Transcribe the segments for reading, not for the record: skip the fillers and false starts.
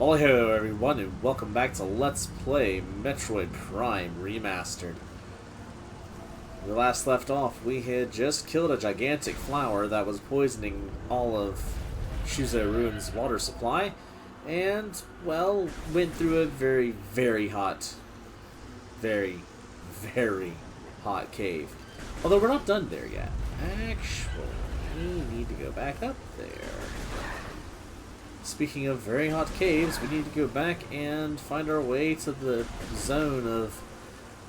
Lali-ho everyone, and welcome back to Let's Play Metroid Prime Remastered. When we last left off, we had just killed a gigantic flower that was poisoning all of Shuzo Ruin's water supply, and, well, went through a very, very hot cave. Although we're not done there yet. Actually, we need to go back up there. Speaking of very hot caves, we need to go back and find our way to the zone of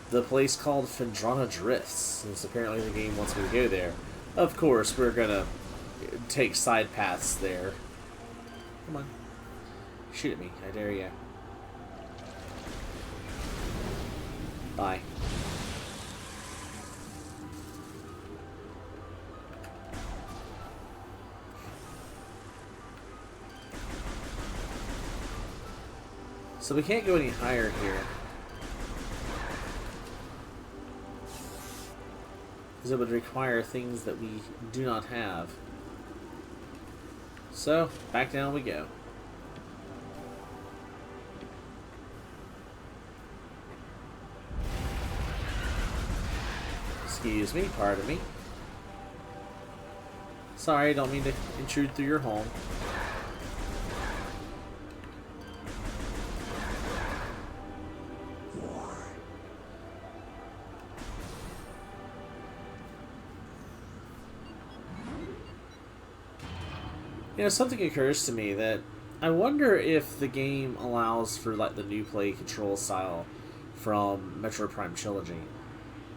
the place called Phendrana Drifts, since apparently the game wants me to go there. Of course, we're gonna take side paths there. Come on. Shoot at me, I dare you. Bye. So we can't go any higher here. Because it would require things that we do not have. So, back down we go. Excuse me, pardon me. Sorry, don't mean to intrude through your home. You know, something occurs to me that I wonder if the game allows for like the new play control style from Metroid Prime Trilogy.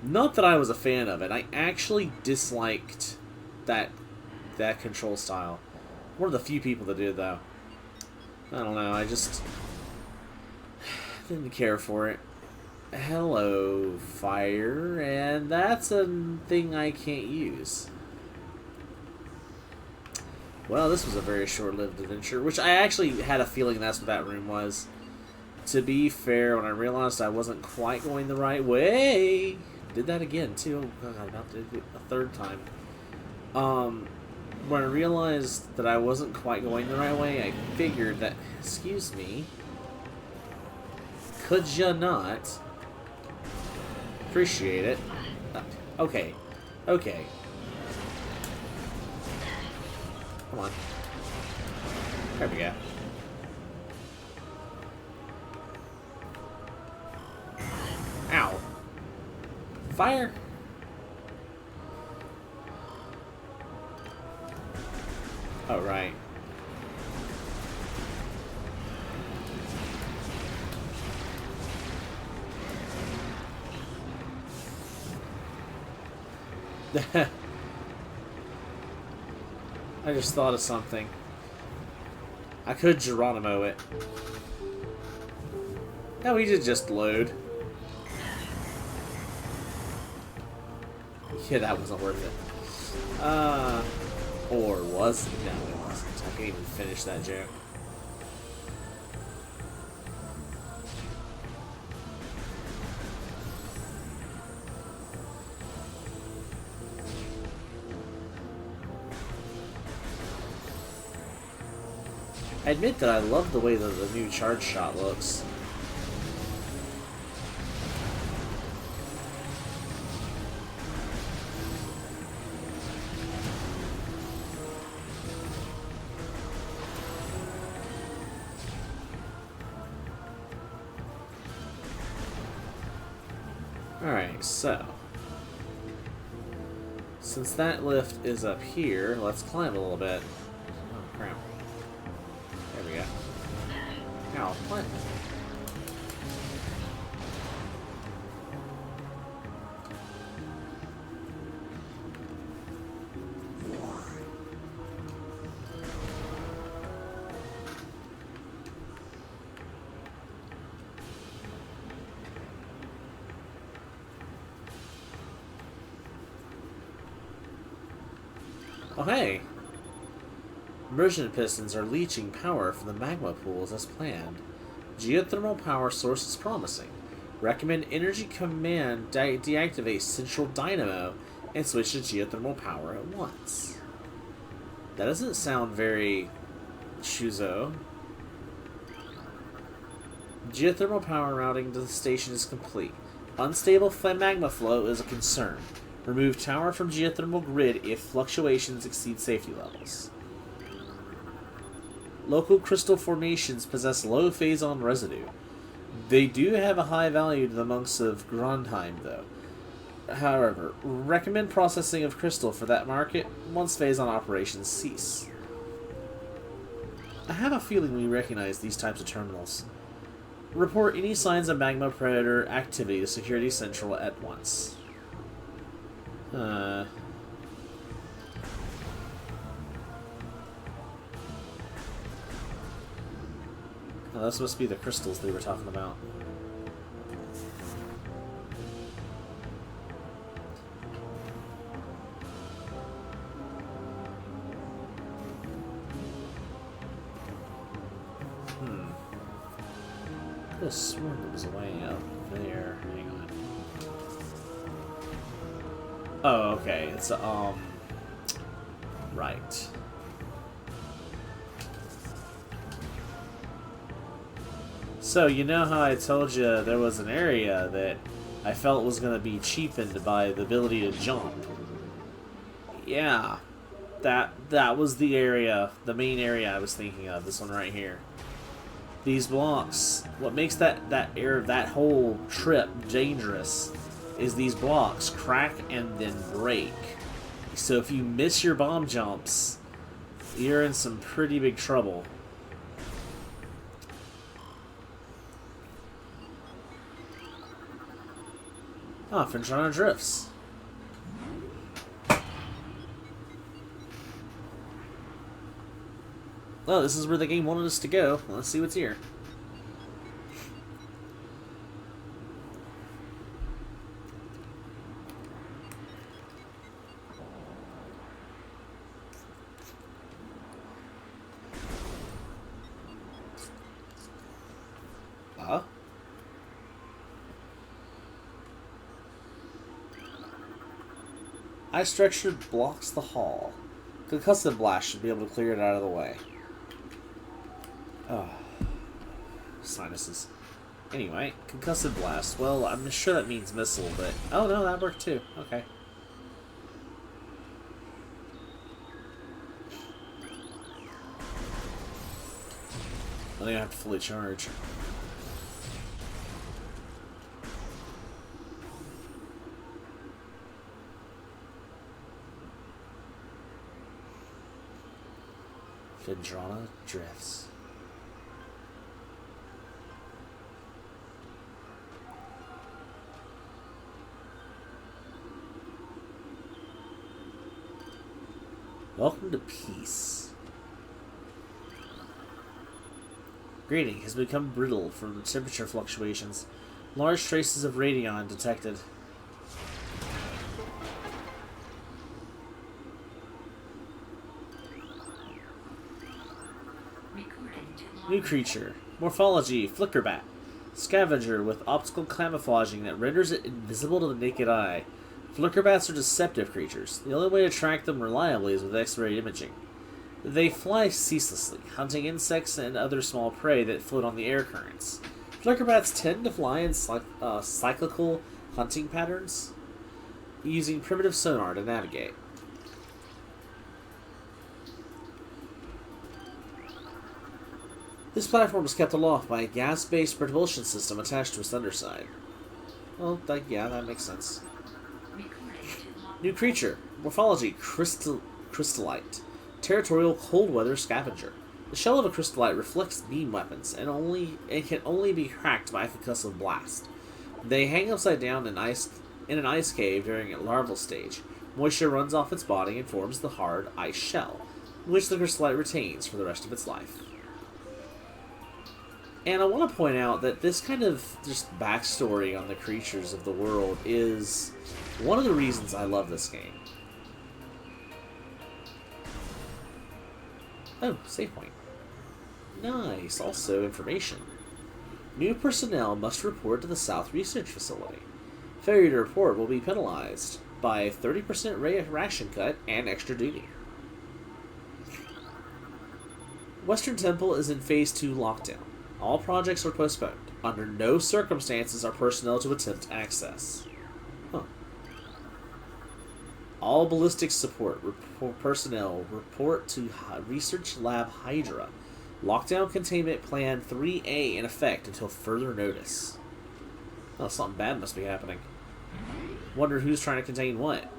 Not that I was a fan of it. I actually disliked that control style. One of the few people that did, though. I don't know. I just didn't care for it. Hello, fire, and that's a thing I can't use. Well, this was a very short-lived adventure, which I actually had a feeling that's what that room was. To be fair, when I realized I wasn't quite going the right way, did that again too. Oh God, I'm about to do it a third time. When I realized that I wasn't quite going the right way, I figured that, excuse me, could ya not appreciate it? Okay, okay. Come on. There we go. Ow. Fire! Oh, right. I just thought of something. I could Geronimo it. No, he did just load. Yeah, that wasn't worth it. Or was it? No, it wasn't. I can't even finish that joke. I admit that I love the way that the new charge shot looks. Alright, so since that lift is up here, let's climb a little bit. Oh, crap. There we go. Ow, what? Oh, hey! Immersion pistons are leaching power from the magma pools as planned. Geothermal power source is promising. Recommend Energy Command deactivate Central Dynamo and switch to geothermal power at once. That doesn't sound very Shuzo. Geothermal power routing to the station is complete. Unstable magma flow is a concern. Remove tower from geothermal grid if fluctuations exceed safety levels. Local crystal formations possess low phazon residue. They do have a high value to the monks of Grandheim, though. However, recommend processing of crystal for that market once phazon operations cease. I have a feeling we recognize these types of terminals. Report any signs of magma predator activity to Security Central at once. Oh, this must be the crystals they were talking about. I could have sworn it was way up there. Hang on. Oh, okay. It's right. So, you know how I told you there was an area that I felt was going to be cheapened by the ability to jump? Yeah. That was the area, the main area I was thinking of, this one right here. These blocks, what makes that whole trip dangerous is these blocks crack and then break. So if you miss your bomb jumps, you're in some pretty big trouble. Ah, Phendrana Drifts. Well, this is where the game wanted us to go. Let's see what's here. Ice structure blocks the hall. Concussive blast should be able to clear it out of the way. Oh. Sinuses. Anyway, concussive blast. Well, I'm sure that means missile, but... Oh, no, that worked too. Okay. I don't even have to fully charge. Phendrana Drifts. Welcome to peace. Grading has become brittle from the temperature fluctuations. Large traces of radion detected. New creature. Morphology, Flickerbat. Scavenger with optical camouflaging that renders it invisible to the naked eye. Flickerbats are deceptive creatures. The only way to track them reliably is with X-ray imaging. They fly ceaselessly, hunting insects and other small prey that float on the air currents. Flickerbats tend to fly in cyclical hunting patterns, using primitive sonar to navigate. This platform is kept aloft by a gas-based propulsion system attached to its underside. Well, yeah, that makes sense. New creature. Morphology, crystallite. Territorial cold weather scavenger. The shell of a crystallite reflects beam weapons and can only be cracked by a concussive blast. They hang upside down in an ice cave during a larval stage. Moisture runs off its body and forms the hard ice shell, which the crystallite retains for the rest of its life. And I want to point out that this kind of just backstory on the creatures of the world is one of the reasons I love this game. Oh, save point. Nice. Also, information. New personnel must report to the South Research Facility. Failure to report will be penalized by a 30% ration cut and extra duty. Western Temple is in Phase 2 lockdown. All projects are postponed. Under no circumstances are personnel to attempt access. Huh. All ballistic support personnel report to Research Lab Hydra. Lockdown Containment Plan 3A in effect until further notice. Oh, something bad must be happening. Wonder who's trying to contain what.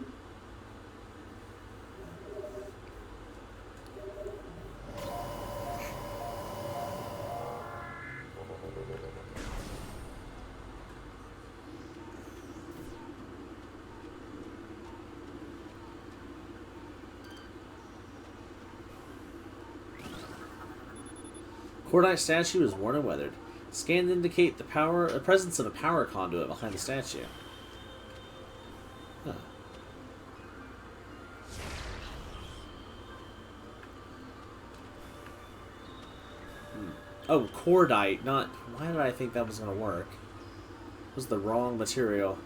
Cordite statue is worn and weathered. Scans indicate the presence of a power conduit behind the statue. Huh. Oh, cordite, not... Why did I think that was going to work? It was the wrong material.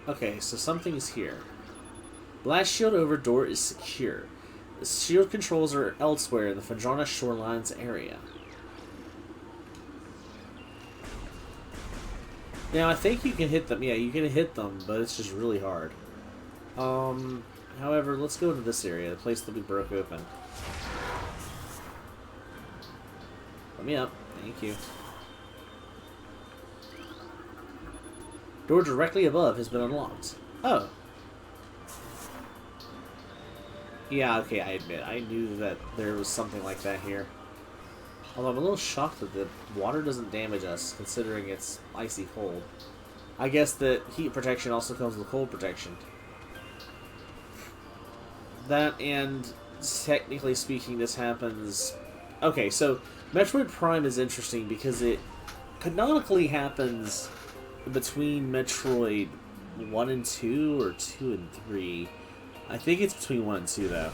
Okay, so something's here. Blast shield over door is secure. The shield controls are elsewhere in the Phendrana Shorelines area. Now, I think you can hit them. Yeah, you can hit them, but it's just really hard. However, let's go to this area, the place that we broke open. Let me up. Thank you. Door directly above has been unlocked. Oh. Yeah, okay, I admit. I knew that there was something like that here. Although I'm a little shocked that the water doesn't damage us, considering it's icy cold. I guess that heat protection also comes with cold protection. That, and technically speaking, this happens... Okay, so Metroid Prime is interesting because it canonically happens between Metroid 1 and 2, or 2 and 3. I think it's between 1 and 2, though.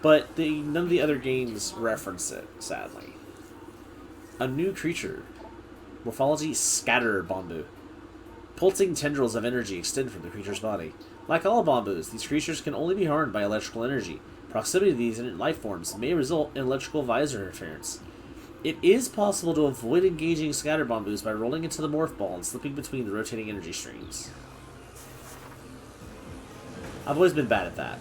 But none of the other games reference it, sadly. A new creature. Morphology Scatter Bamboo. Pulsing tendrils of energy extend from the creature's body. Like all bamboos, these creatures can only be harmed by electrical energy. Proximity to these life forms may result in electrical visor interference. It is possible to avoid engaging scatter bamboos by rolling into the morph ball and slipping between the rotating energy streams. I've always been bad at that.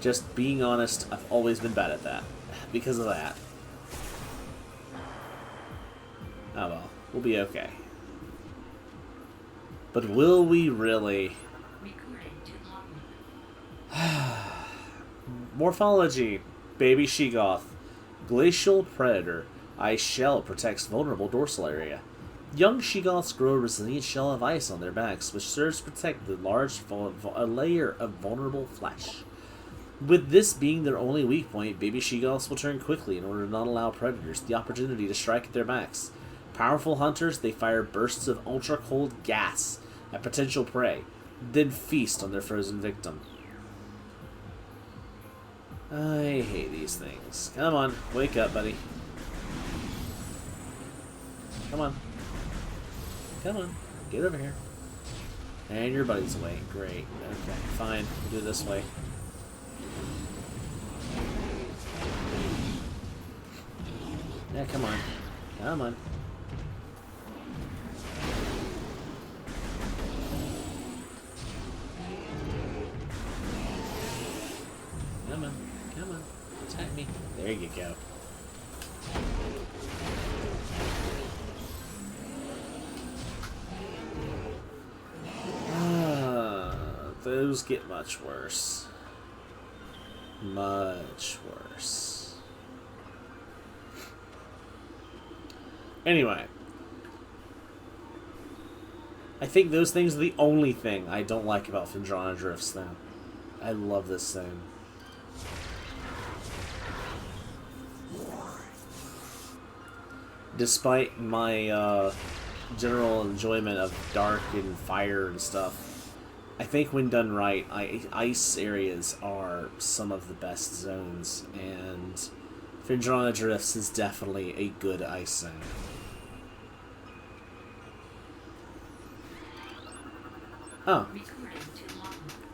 Just being honest, I've always been bad at that. Because of that. Oh well, we'll be okay. But will we really? Morphology. Baby Sheegoth. Glacial Predator. Ice shell protects vulnerable dorsal area. Young Sheegoths grow a resilient shell of ice on their backs, which serves to protect the large layer of vulnerable flesh. With this being their only weak point, baby Sheegoths will turn quickly in order to not allow predators the opportunity to strike at their backs. Powerful hunters, they fire bursts of ultra-cold gas at potential prey, then feast on their frozen victim. I hate these things. Come on, wake up, buddy. Come on. Come on, get over here. And your buddy's away. Great. Okay, fine. We'll do it this way. Yeah, come on. Come on. Come on. Come on. Attack me. There you go. Those get much worse. Much worse. Anyway. I think those things are the only thing I don't like about Phendrana Drifts, though. I love this thing. Despite my general enjoyment of dark and fire and stuff, I think when done right, ice areas are some of the best zones, and Phendrana Drifts is definitely a good ice zone. Oh.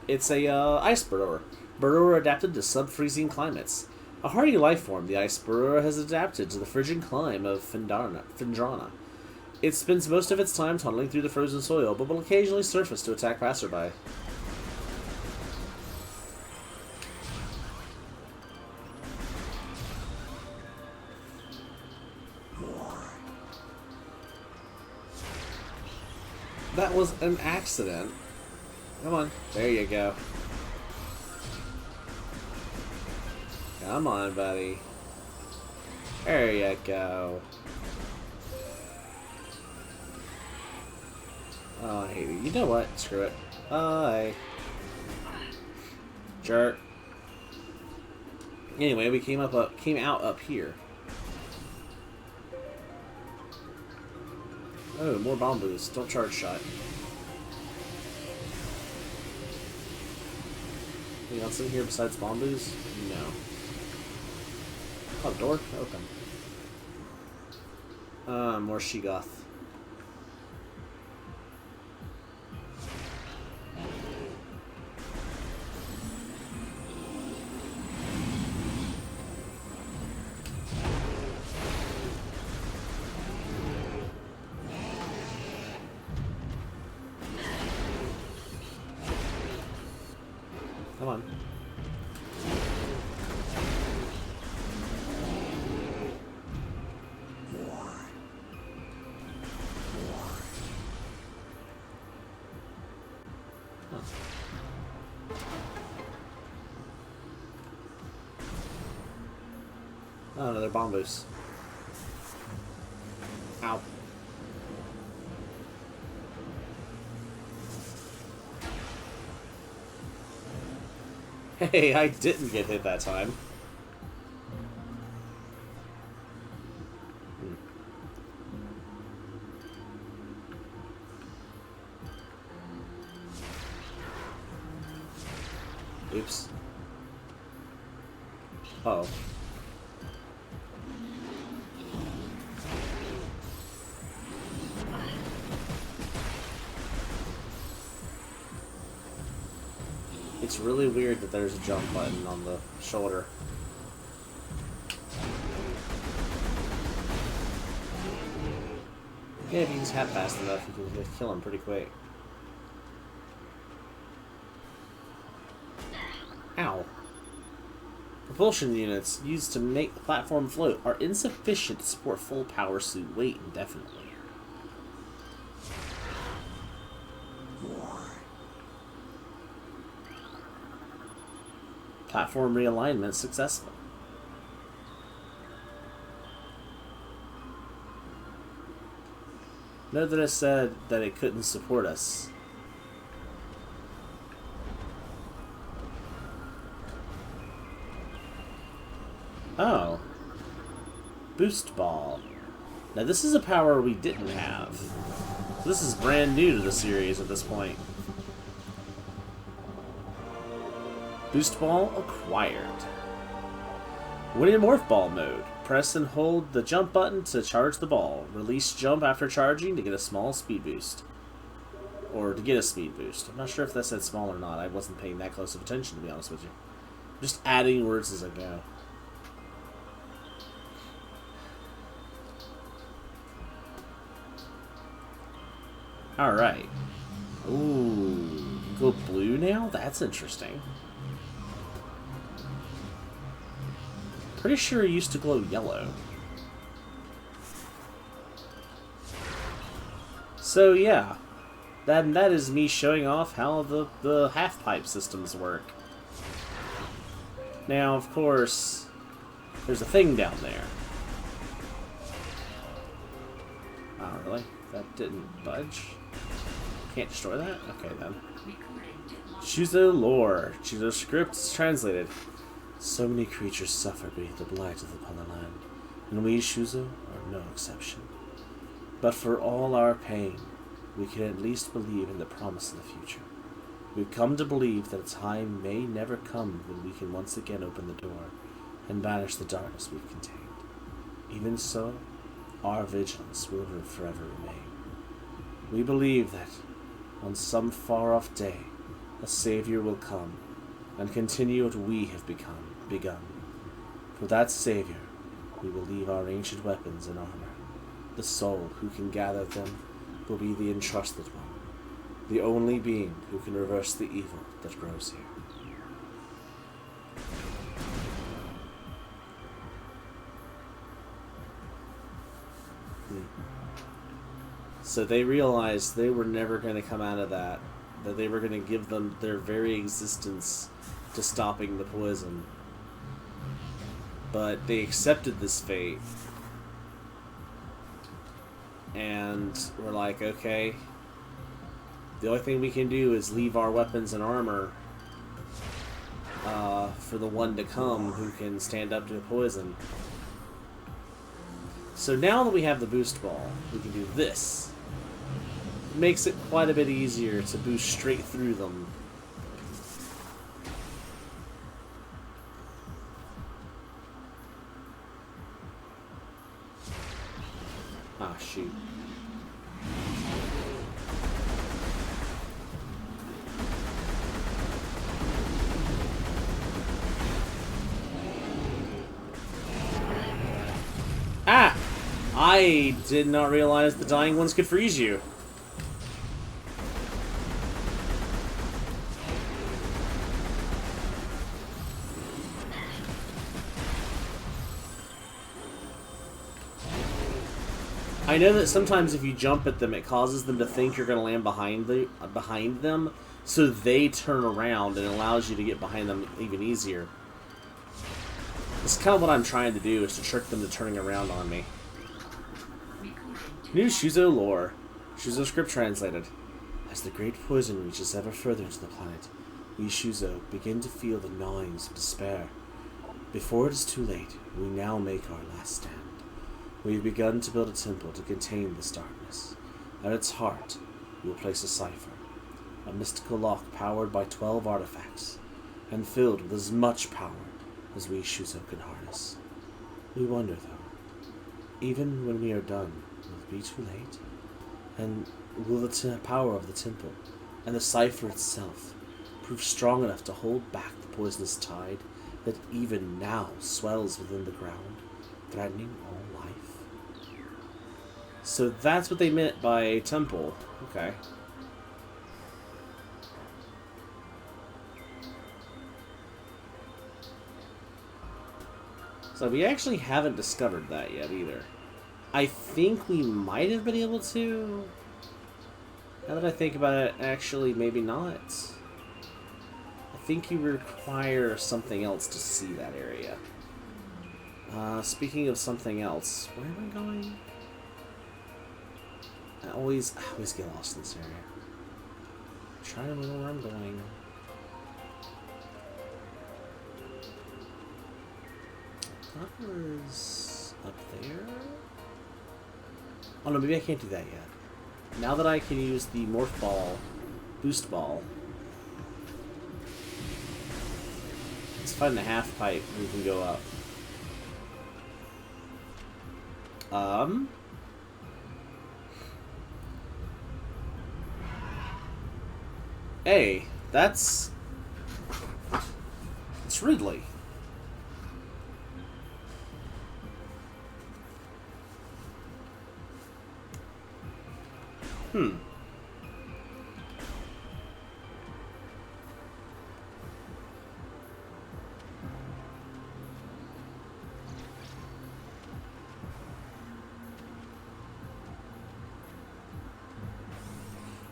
It's a ice burrower. Burrower adapted to sub-freezing climates. A hardy life form, the ice burrower has adapted to the frigid climate of Phendrana. It spends most of its time tunneling through the frozen soil, but will occasionally surface to attack passerby. That was an accident. Come on. There you go. Come on, buddy. There you go. Oh, I hate it. You know what? Screw it. Bye. Jerk. Anyway, we came out up here. Oh, more bamboos. Don't charge shot. Anything else in here besides bamboos? No. Oh, door? Open. More Sheegoth. Come on. Oh, another bamboos. Ow. Hey, I didn't get hit that time. Oops. Uh-oh. It's really weird that there's a jump button on the shoulder. Yeah, if you just hap fast enough, you can kill him pretty quick. Ow. Propulsion units used to make the platform float are insufficient to support full power suit weight indefinitely. Platform realignment successful. Note that it said that it couldn't support us. Oh. Boost ball. Now this is a power we didn't have. So this is brand new to the series at this point. Boost ball acquired. When in morph ball mode, press and hold the jump button to charge the ball. Release jump after charging to get a small speed boost. Or to get a speed boost. I'm not sure if that said small or not. I wasn't paying that close of attention, to be honest with you. I'm just adding words as I go. Alright. Ooh. Go blue now? That's interesting. Pretty sure it used to glow yellow. So yeah, that is me showing off how the half-pipe systems work. Now, of course, there's a thing down there. Oh, really? That didn't budge? Can't destroy that? Okay, then. Shuzo lore. Shuzo scripts translated. So many creatures suffer beneath the blight of the land, and we, Shuzo, are no exception. But for all our pain, we can at least believe in the promise of the future. We've come to believe that a time may never come when we can once again open the door and banish the darkness we've contained. Even so, our vigilance will forever remain. We believe that, on some far-off day, a Savior will come and continue what we have begun. For that Savior, we will leave our ancient weapons and armor. The soul who can gather them will be the entrusted one, the only being who can reverse the evil that grows here. So they realized they were never going to come out of that they were going to give them their very existence to stopping the poison. But they accepted this fate. And we're like, okay, the only thing we can do is leave our weapons and armor for the one to come who can stand up to the poison. So now that we have the boost ball, we can do this. It makes it quite a bit easier to boost straight through them. Ah, shoot. Ah! I did not realize the dying ones could freeze you. I know that sometimes if you jump at them, it causes them to think you're going to land behind them, so they turn around and allows you to get behind them even easier. That's kind of what I'm trying to do, is to trick them to turning around on me. New Shuzo lore. Shuzo script translated. As the great poison reaches ever further into the planet, we Shuzo begin to feel the gnawings of despair. Before it is too late, we now make our last stand. We have begun to build a temple to contain this darkness. At its heart, we will place a cipher, a mystical lock powered by 12 artifacts, and filled with as much power as we Shuzo can harness. We wonder, though, even when we are done, will it be too late? And will the power of the temple, and the cipher itself, prove strong enough to hold back the poisonous tide that even now swells within the ground, threatening all life? So that's what they meant by temple. Okay. So we actually haven't discovered that yet either. I think we might have been able to. Now that I think about it, actually maybe not. I think you require something else to see that area. Speaking of something else, where am I going? I always get lost in this area. I'm trying to remember where I'm going. I thought it was up there. Oh no, maybe I can't do that yet. Now that I can use the morph ball, boost ball, let's find the half pipe and we can go up. Hey, it's Ridley.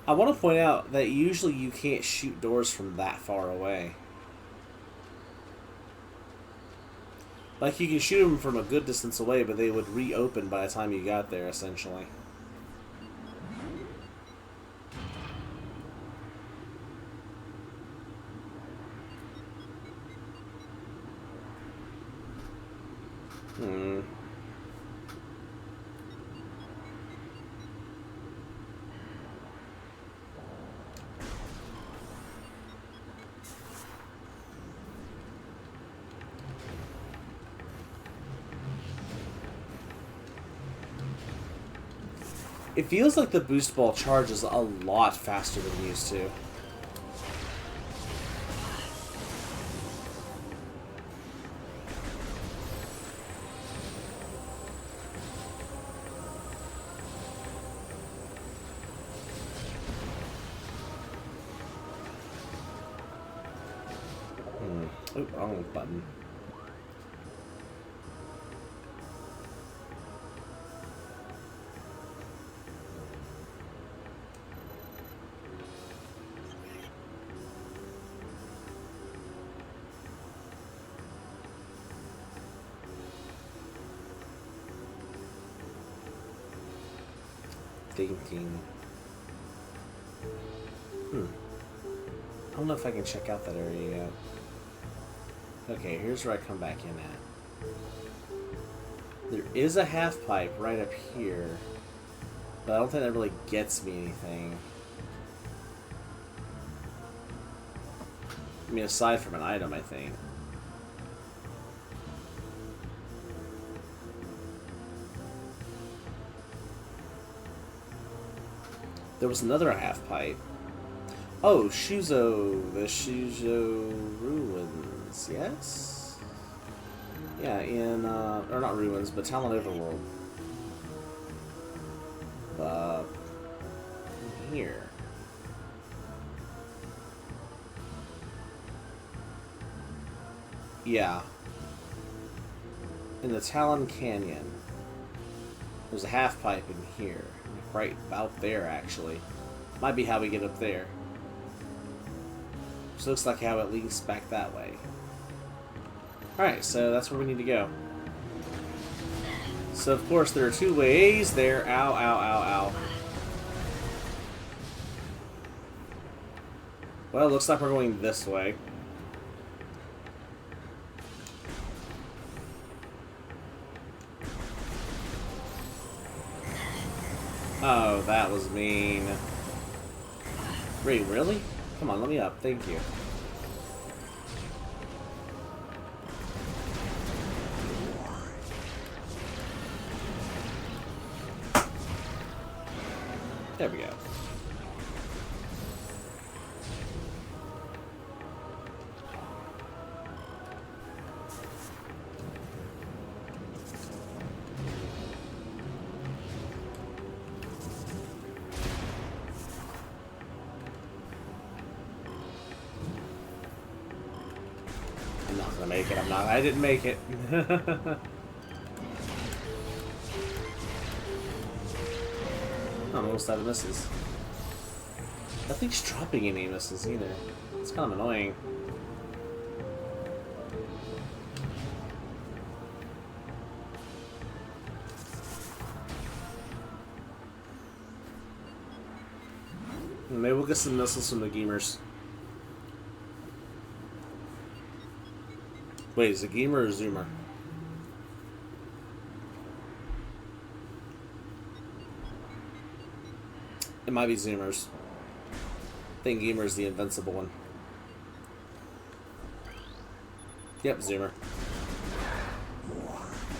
I want to point out that usually you can't shoot doors from that far away. Like, you can shoot them from a good distance away, but they would reopen by the time you got there, essentially. It feels like the boost ball charges a lot faster than it used to. Oh, wrong button. Thinking. I don't know if I can check out that area yet. Okay, here's where I come back in at. There is a half pipe right up here, but I don't think that really gets me anything. I mean, aside from an item, I think. There was another half pipe. Oh, the Shuzo ruins, yes? Yeah, in, or not ruins, but Talon Overworld. Here. Yeah. In the Talon Canyon. There's a half pipe in here. Right about there, actually. Might be how we get up there. So looks like how it leads back that way. Alright, so that's where we need to go. So, of course, there are two ways there. Ow, ow, ow, ow. Well, looks like we're going this way. Oh, that was mean. Wait, really? Come on, let me up. Thank you. There we go. I'm not gonna make it. I didn't make it. Almost out of misses. Nothing's dropping any misses either. It's kind of annoying. Maybe we'll get some missiles from the gamers. Wait, is it gamer or zoomer? It might be zoomers. I think gamer is the invincible one. Yep, zoomer.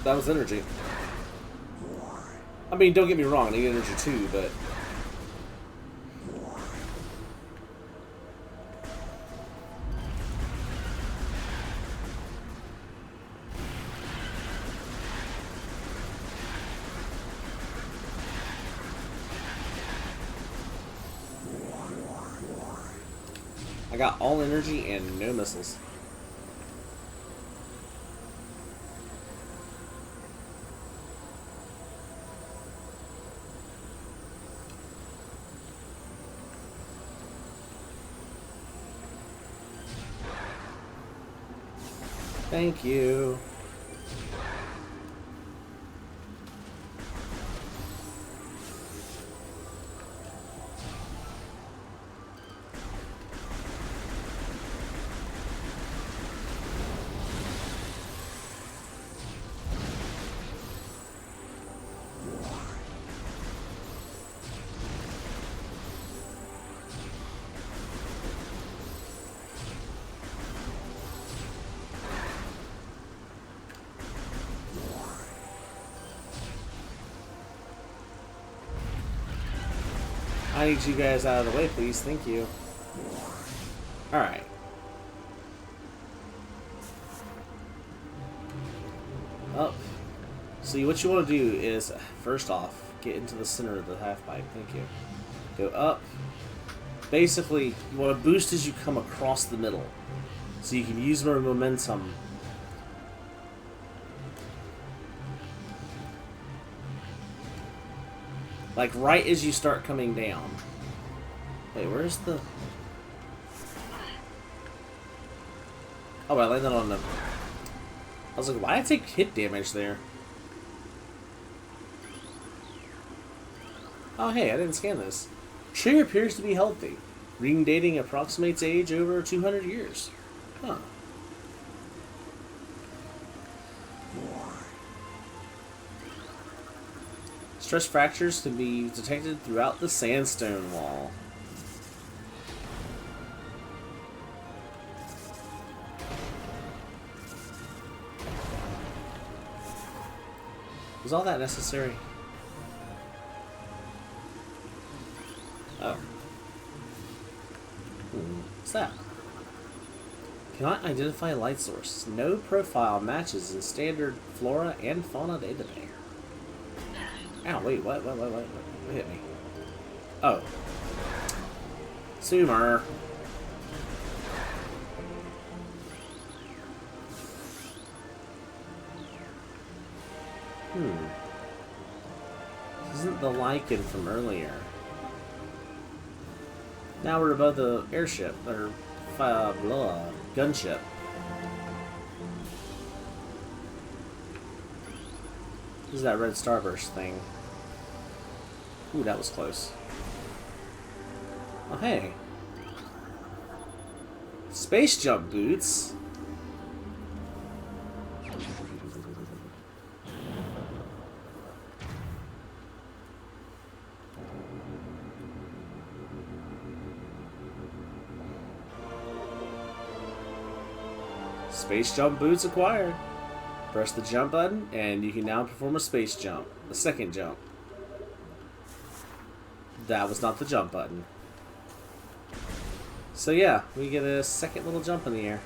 That was energy. I mean, don't get me wrong, I need energy too, but... I got all energy and no missiles. Thank you. I need you guys out of the way, please. Thank you. Alright. Up. See, what you want to do is, first off, get into the center of the half pipe. Thank you. Go up. Basically, you want to boost as you come across the middle. So you can use more momentum. Like, right as you start coming down. Wait, where's the... Oh, I landed on them. I was like, why did I take hit damage there? Oh, hey, I didn't scan this. Tree appears to be healthy. Ring dating approximates age over 200 years. Huh. Stress fractures can be detected throughout the sandstone wall. Was all that necessary? Oh. What's that? Cannot identify a light source. No profile matches in standard flora and fauna database. Ow, wait, what hit me? Oh. Sumer. This isn't the lichen from earlier. Now we're above the airship, or gunship. This is that red starburst thing. Ooh, that was close. Oh, hey. Space jump boots. Space jump boots acquired. Press the jump button, and you can now perform a space jump. The second jump. That was not the jump button. So yeah, we get a second little jump in the air.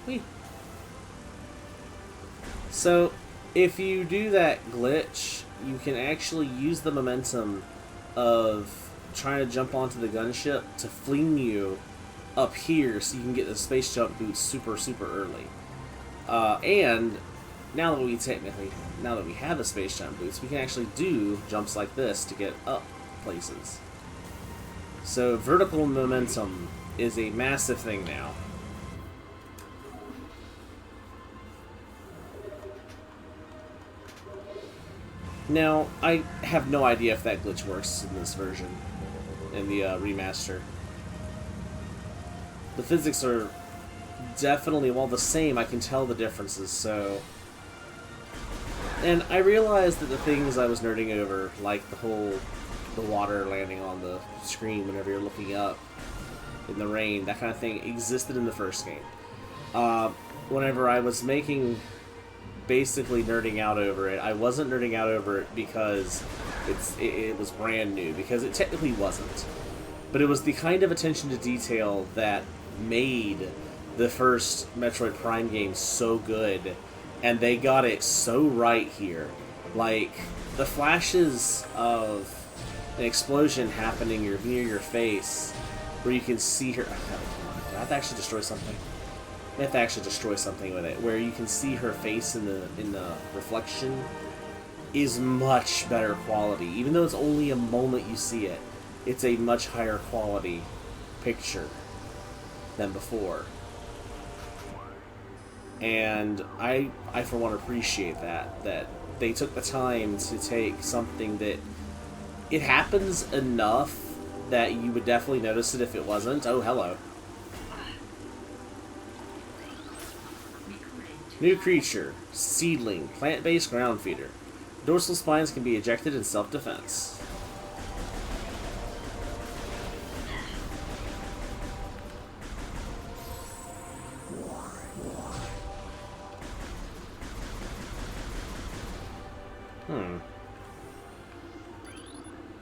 Whee. So, if you do that glitch, you can actually use the momentum of trying to jump onto the gunship to fling you up here so you can get the space jump boots super early. And now that we have the space jump boots, we can actually do jumps like this to get up places. So vertical momentum is a massive thing now. Now, I have no idea if that glitch works in this version, in the remaster. The physics are definitely, while the same, I can tell the differences, so... And I realized that the things I was nerding over, like the water landing on the screen whenever you're looking up in the rain, that kind of thing, existed in the first game. Whenever I was basically nerding out over it, I wasn't nerding out over it because it was brand new, because it technically wasn't. But it was the kind of attention to detail that made the first Metroid Prime game so good, and they got it so right here. Like, the flashes of an explosion happening near your face, where you can see her... I have to actually destroy something. I have to actually destroy something with it, where you can see her face in the reflection, is much better quality. Even though it's only a moment you see it, it's a much higher quality picture than before. And I for one appreciate that they took the time to take something that it happens enough that you would definitely notice it if it wasn't. Oh, hello. New creature, seedling, plant-based ground feeder. Dorsal spines can be ejected in self-defense.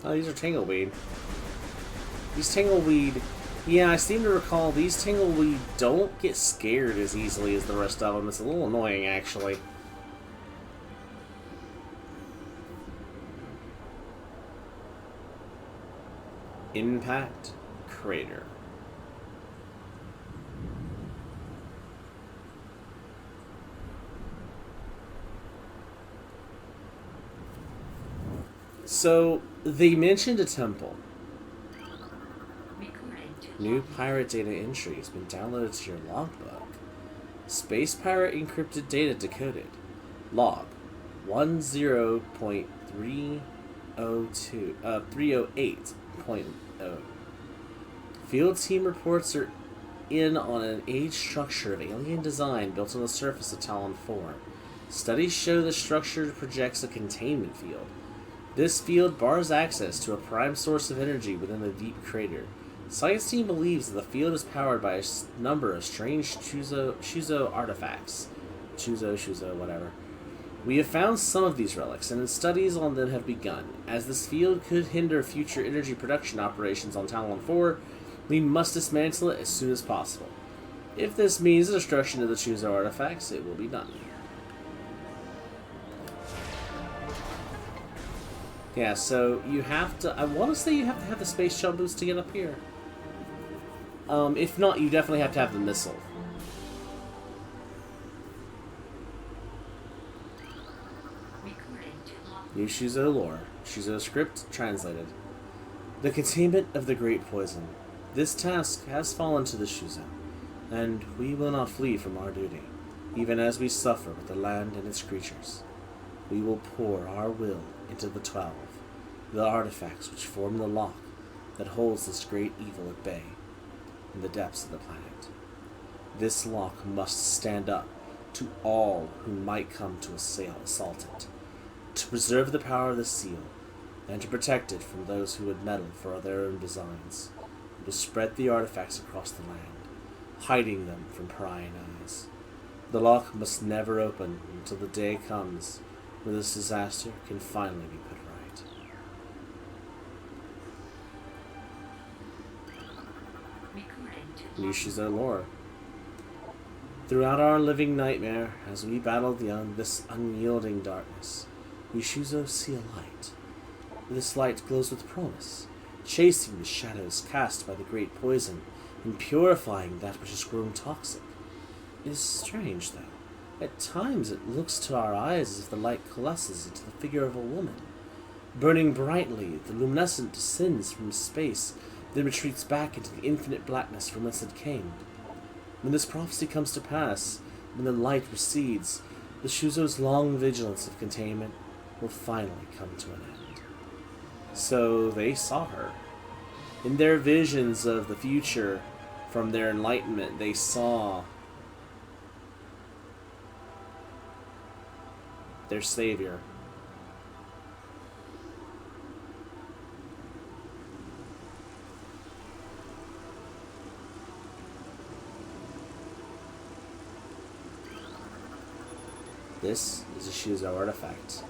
Oh, these are tangleweed. These tangleweed... Yeah, I seem to recall these tangleweed don't get scared as easily as the rest of them. It's a little annoying, actually. Impact Crater. So, they mentioned a temple. New pirate data entry has been downloaded to your logbook. Space pirate encrypted data decoded. Log 308.0. Field team reports are in on an age structure of alien design built on the surface of Talon 4. Studies show the structure projects a containment field. This field bars access to a prime source of energy within the deep crater. Science team believes that the field is powered by a number of strange Shuzo artifacts. Shuzo, whatever. We have found some of these relics, and studies on them have begun. As this field could hinder future energy production operations on Talon 4, we must dismantle it as soon as possible. If this means the destruction of the Shuzo artifacts, it will be done. Yeah, so you have to... I want to say you have to have the space jump boots to get up here. If not, you definitely have to have the missile. New Shuzo lore. Shuzo script translated. The containment of the Great Poison. This task has fallen to the Shuzo, and we will not flee from our duty, even as we suffer with the land and its creatures. We will pour our will into the 12, the artifacts which form the lock that holds this great evil at bay in the depths of the planet. This lock must stand up to all who might come to assault it, to preserve the power of the seal, and to protect it from those who would meddle for their own designs, and to spread the artifacts across the land, hiding them from prying eyes. The lock must never open until the day comes when this disaster can finally be put right. New Shuzo lore. Throughout our living nightmare, as we battle this unyielding darkness, we Shuzo see a light. This light glows with promise, chasing the shadows cast by the great poison and purifying that which has grown toxic. It is strange, though. At times it looks to our eyes as if the light coalesces into the figure of a woman. Burning brightly, the luminescent descends from space, then retreats back into the infinite blackness from whence it came. When this prophecy comes to pass, when the light recedes, the Shuzo's long vigilance of containment will finally come to an end. So they saw her. In their visions of the future, from their enlightenment, they saw their savior. This is a Shuzo artifact.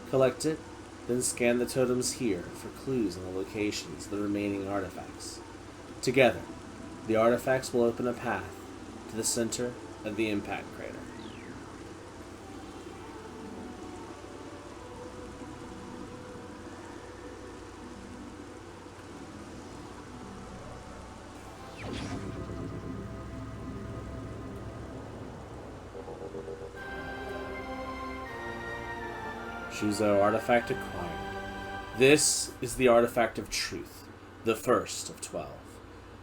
Collect it, then scan the totems here for clues on the locations of the remaining artifacts. Together, the artifacts will open a path to the center of the impact crater. Shuzo artifact acquired. This is the artifact of truth, the first of 12.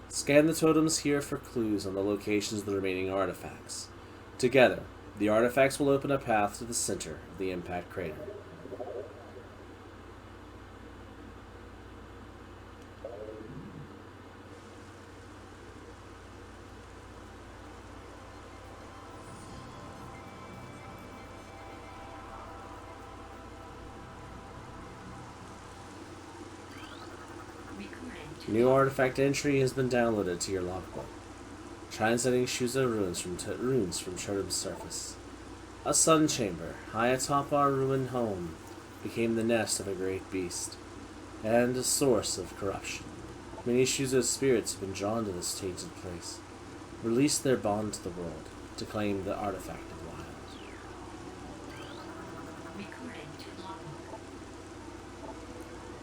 Scan the totems here for clues on the locations of the remaining artifacts. Together, the artifacts will open a path to the center of the impact crater. New artifact entry has been downloaded to your logbook. Translating Shuzo runes from Chodom's surface. A sun chamber, high atop our ruined home, became the nest of a great beast. and a source of corruption. Many Shuzo's spirits have been drawn to this tainted place, release their bond to the world, to claim the artifact of Wild.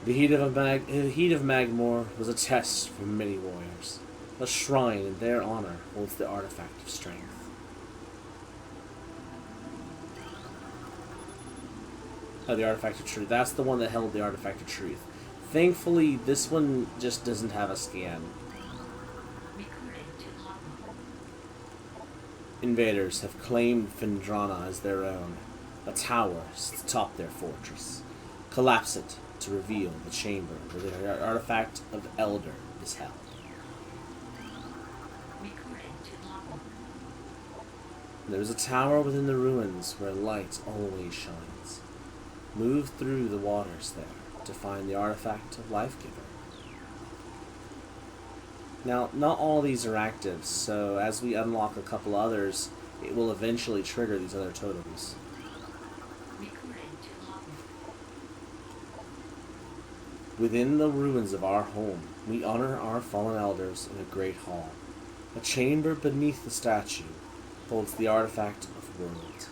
The heat of Magmore was a test for many warriors. A shrine in their honor holds the artifact of strength. Oh, the artifact of truth. That's the one that held the artifact of truth. Thankfully, this one just doesn't have a scan. Invaders have claimed Phendrana as their own. A tower sits atop their fortress. Collapse it to reveal the chamber where the artifact of Elder is held. There is a tower within the ruins where light always shines. Move through the waters there to find the artifact of Life-Giver. Now, not all these are active, so as we unlock a couple others, it will eventually trigger these other totems. Within the ruins of our home, we honor our fallen elders in a great hall. A chamber beneath the statue holds the artifact of world.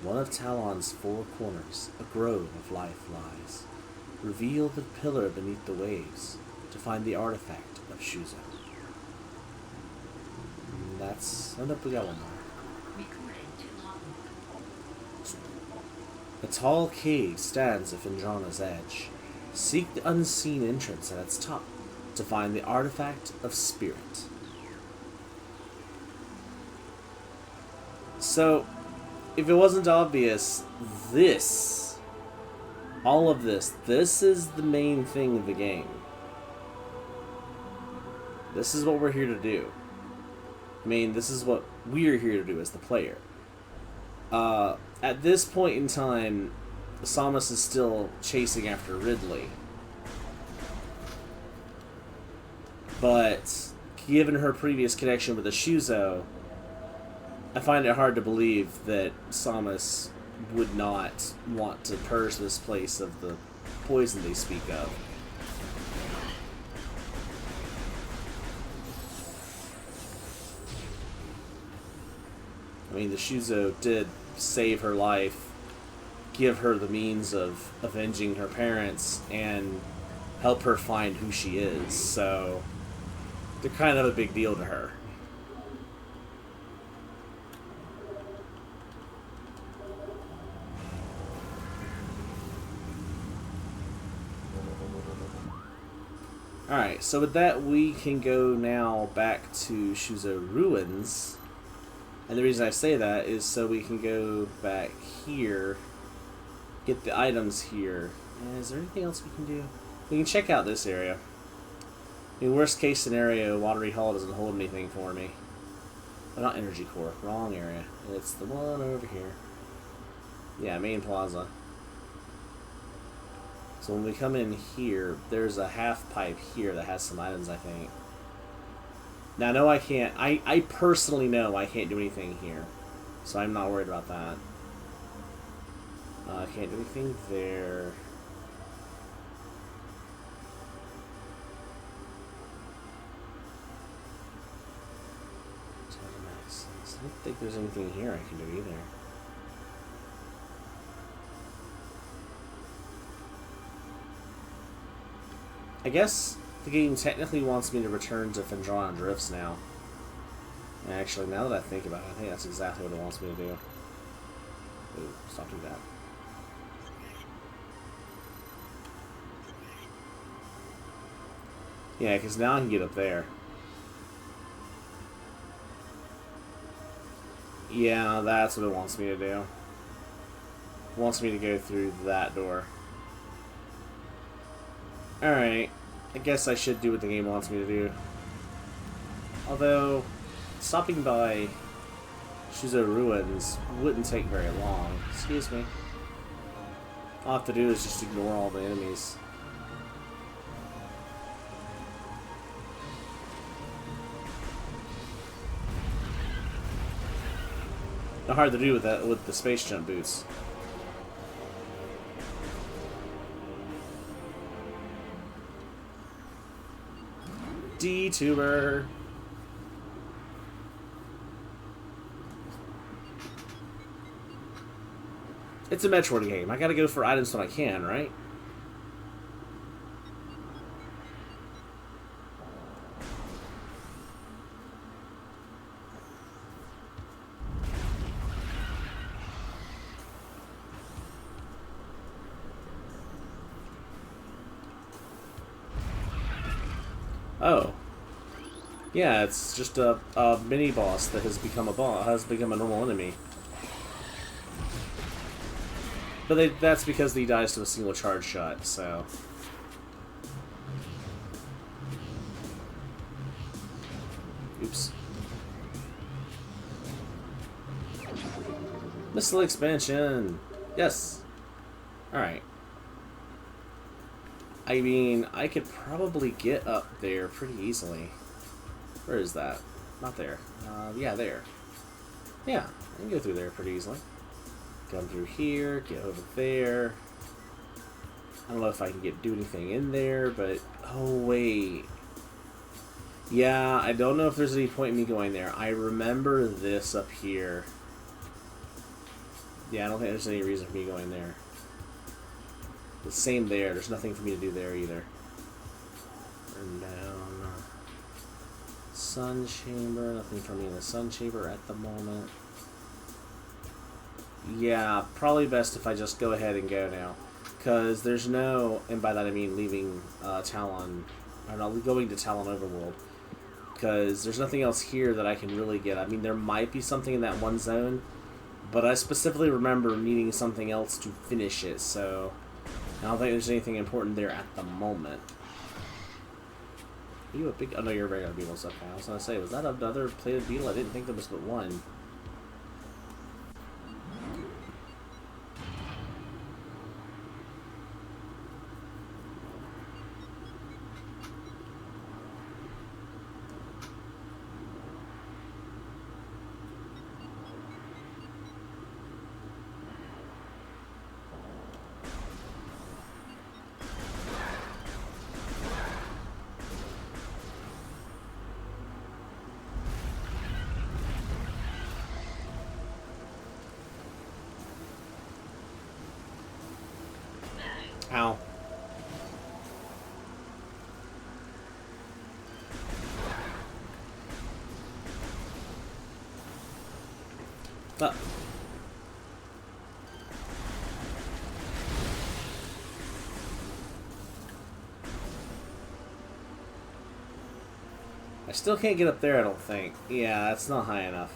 One of Talon's four corners, a grove of life lies. Reveal the pillar beneath the waves to find the artifact of Shuzo. And that's... oh, nope, we got one more. A tall cave stands at Phendrana's edge. Seek the unseen entrance at its top to find the artifact of spirit. So, if it wasn't obvious, all of this is the main thing of the game. This is what we're here to do. I mean, this is what we're here to do as the player. At this point in time, Samus is still chasing after Ridley. But, given her previous connection with the Shuzo, I find it hard to believe that Samus would not want to purge this place of the poison they speak of. I mean, the Shuzo did save her life, give her the means of avenging her parents, and help her find who she is, so they're kind of a big deal to her. Alright, so with that, we can go now back to Shuzo Ruins. And the reason I say that is so we can go back here, get the items here. Is there anything else we can do? We can check out this area. In worst case scenario, Watery Hall doesn't hold anything for me. Oh, not Energy Core, wrong area. It's the one over here. Yeah, Main Plaza. So when we come in here, there's a half pipe here that has some items, I think. Now, no, I can't. I personally know I can't do anything here. So I'm not worried about that. I can't do anything there. I don't think there's anything here I can do either. I guess the game technically wants me to return to Phendrana Drifts now. Actually, now that I think about it, I think that's exactly what it wants me to do. Ooh, stop doing that. Yeah, because now I can get up there. Yeah, that's what it wants me to do. It wants me to go through that door. Alright, I guess I should do what the game wants me to do. Although, stopping by Shuzo Ruins wouldn't take very long. Excuse me. All I have to do is just ignore all the enemies. Not hard to do with that with the space jump boots. D-tuber. It's a Metroid game. I gotta go for items when I can, right? Oh. Yeah, it's just a mini boss that has become a normal enemy. But that's because he dies to a single charge shot, so... Oops. Missile expansion! Yes! Alright. I mean, I could probably get up there pretty easily. Where is that? Not there. Yeah, there. Yeah, I can go through there pretty easily. Come through here, get over there. I don't know if I can do anything in there, but... Oh, wait. Yeah, I don't know if there's any point in me going there. I remember this up here. Yeah, I don't think there's any reason for me going there. The same there. There's nothing for me to do there either. Turn down. Sun chamber. Nothing for me in the sun chamber at the moment. Yeah, probably best if I just go ahead and go now. Because there's no... And by that I mean leaving Talon... Or not, going to Talon Overworld. Because there's nothing else here that I can really get. I mean, there might be something in that one zone. But I specifically remember needing something else to finish it, so... I don't think there's anything important there at the moment. Are you a big... Oh, no, you're a regular beetle. Okay, I was going to say, was that another plated beetle? I didn't think there was but one. Ow. I still can't get up there, I don't think. Yeah, that's not high enough.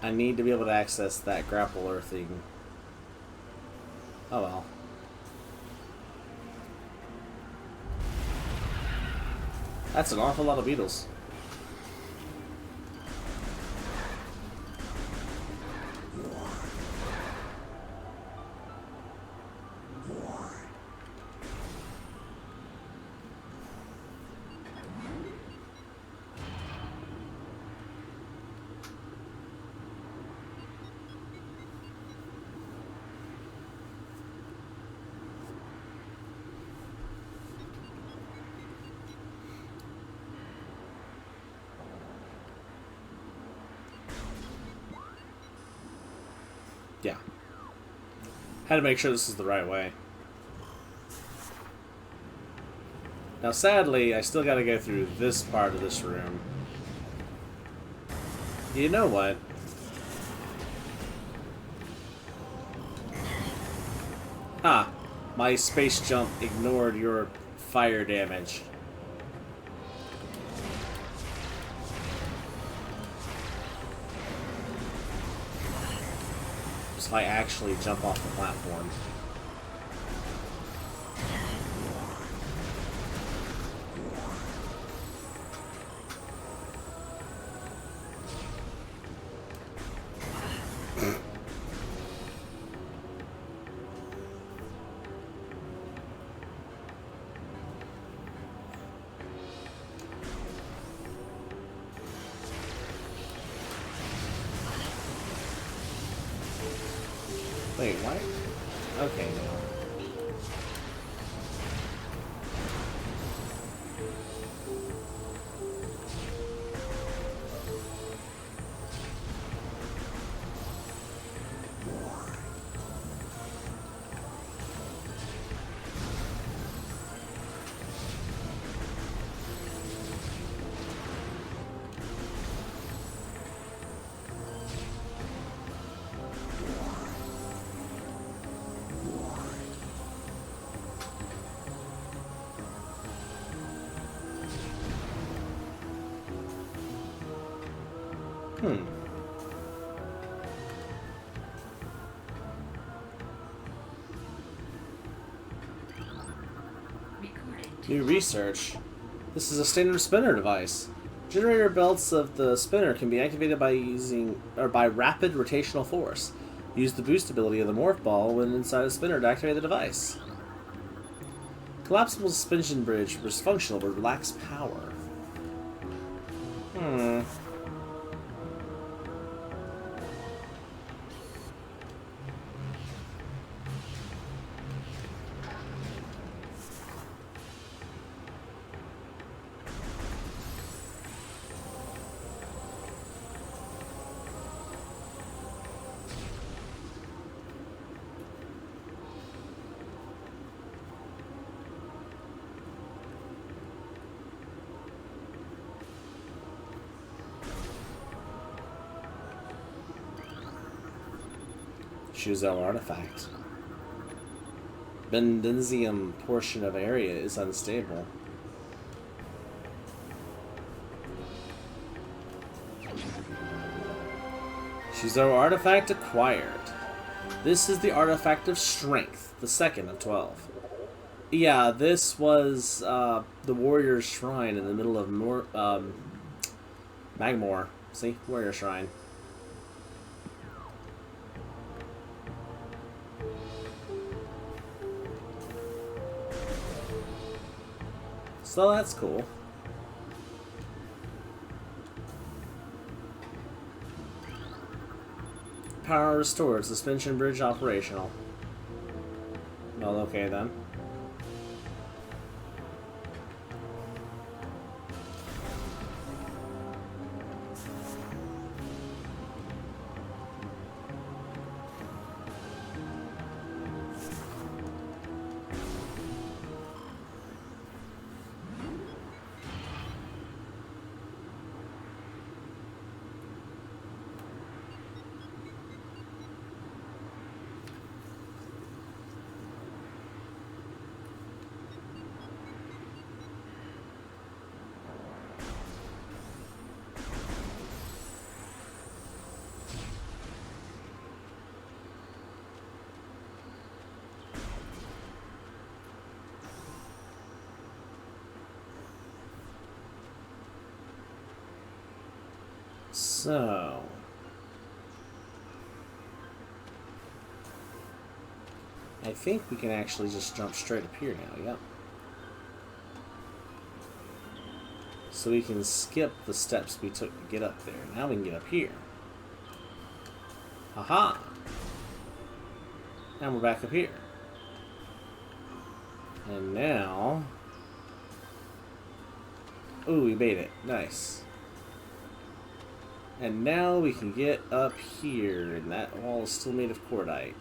I need to be able to access that grappler thing. Oh well. That's an awful lot of beetles. Yeah. Had to make sure this is the right way. Now, sadly, I still gotta go through this part of this room. You know what? Ah, my space jump ignored your fire damage. If I actually jump off the platform. Wait, what? Okay, now. New research. This is a standard spinner device. Generator belts of the spinner can be activated by rapid rotational force. Use the boost ability of the morph ball when inside a spinner to activate the device. Collapsible suspension bridge was functional but lacks power. Shuzo artifact. Bendenzium portion of area is unstable. Shuzo artifact acquired. This is the artifact of strength, the second of 12. Yeah, this was the warrior's shrine in the middle of Magmore. See? Warrior shrine. So that's cool. Power restored. Suspension bridge operational. Well, okay then. So, I think we can actually just jump straight up here now, yep. So we can skip the steps we took to get up there. Now we can get up here. Haha! Now we're back up here. And now... Ooh, we made it. Nice. And now we can get up here, and that wall is still made of cordite.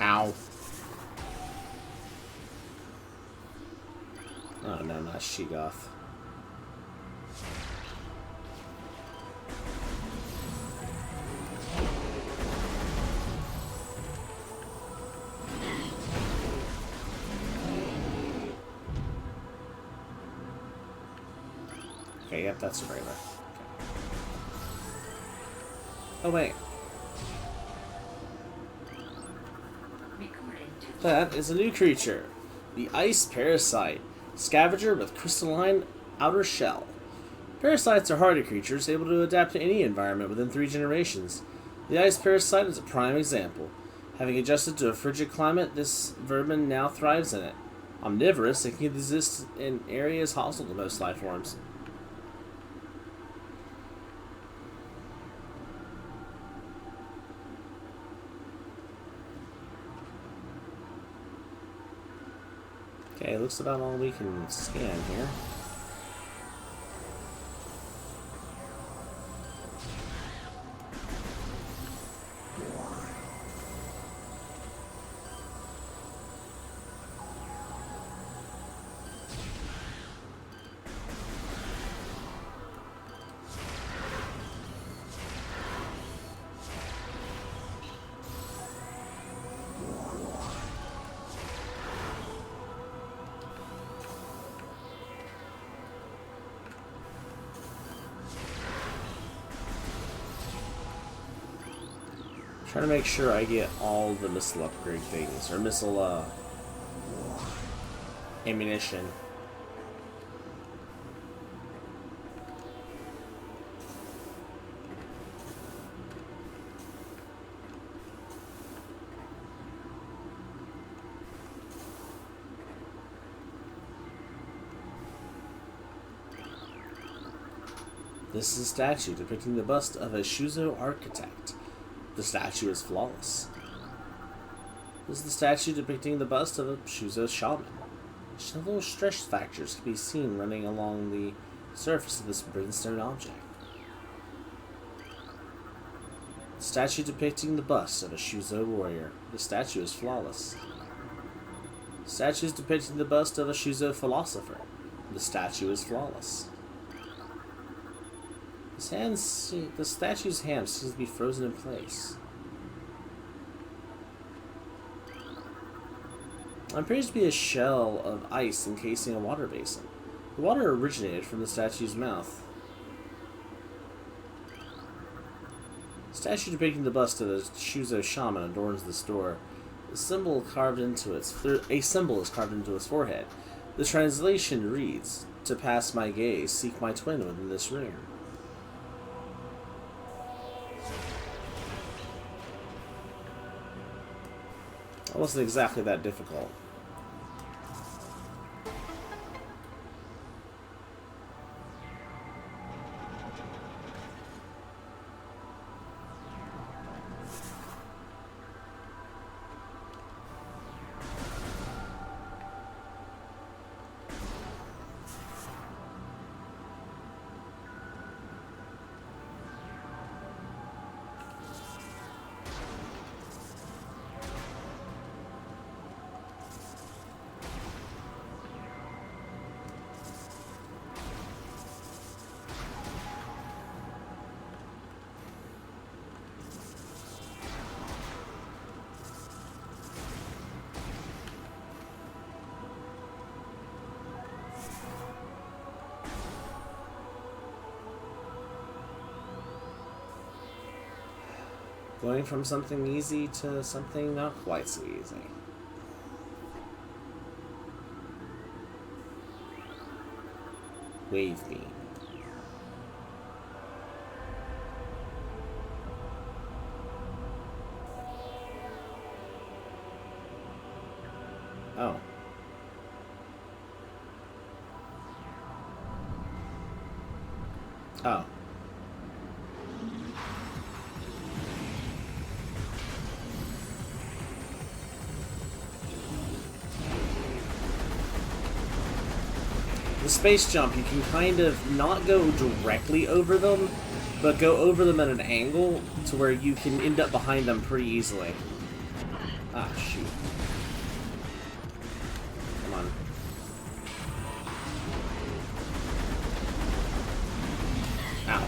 Ow. Oh no, not Sheegoth. Okay, yep, that's a regular. Okay. Oh, wait. That is a new creature. The Ice Parasite. Scavenger with crystalline outer shell. Parasites are hardy creatures, able to adapt to any environment within 3 generations. The ice parasite is a prime example. Having adjusted to a frigid climate, this vermin now thrives in it. Omnivorous, it can exist in areas hostile to most life forms. Okay, looks about all we can scan here. Trying to make sure I get all the missile upgrade things, or missile ammunition. This is a statue depicting the bust of a Shuzo architect. The statue is flawless. This is the statue depicting the bust of a Shuzo shaman. Little stress fractures can be seen running along the surface of this brimstone object. The statue depicting the bust of a Shuzo warrior. The statue is flawless. Statues depicting the bust of a Shuzo philosopher. The statue is flawless. The statue's hand seems to be frozen in place. It appears to be a shell of ice encasing a water basin. The water originated from the statue's mouth. The statue depicting the bust of a Shuzo shaman adorns this door. A symbol is carved into its forehead. The translation reads, "To pass my gaze, seek my twin within this room." It wasn't exactly that difficult. Going from something easy to something not quite so easy. Wave beam. Oh. Oh. The space jump, you can kind of not go directly over them, but go over them at an angle to where you can end up behind them pretty easily. Ah, shoot. Come on. Ow.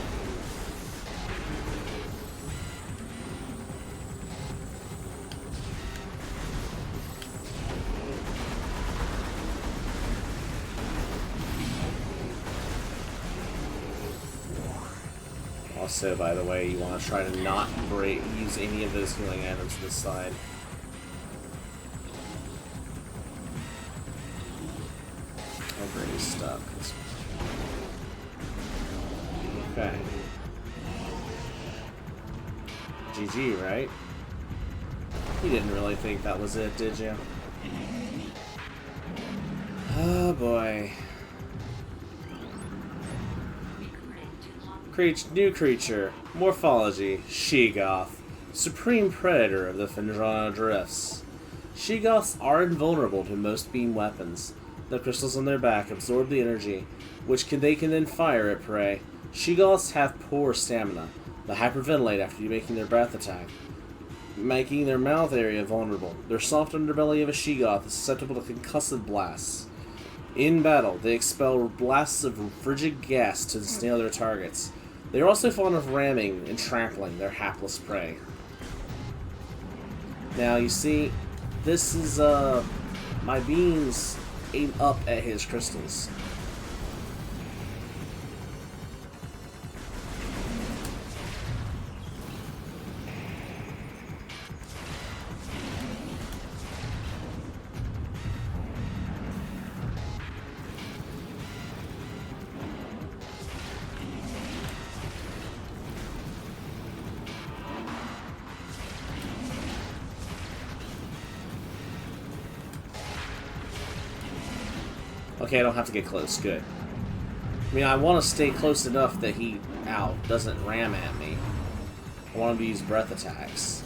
Also, by the way, you want to try to not use any of those healing items this side. I'm already stuck. Okay. GG, right? You didn't really think that was it, did you? Oh boy. New creature. Morphology. She-Goth. Supreme predator of the Phendrana Drifts. She-Goths are invulnerable to most beam weapons. The crystals on their back absorb the energy, which they can then fire at prey. She-Goths have poor stamina. They hyperventilate after making their breath attack, making their mouth area vulnerable. Their soft underbelly of a She-Goth is susceptible to concussive blasts. In battle, they expel blasts of frigid gas to ensnare their targets. They are also fond of ramming and trampling their hapless prey. Now, you see, this is, my beams aim up at his crystals. Okay, I don't have to get close. Good. I mean, I want to stay close enough that he, doesn't ram at me. I want him to use breath attacks.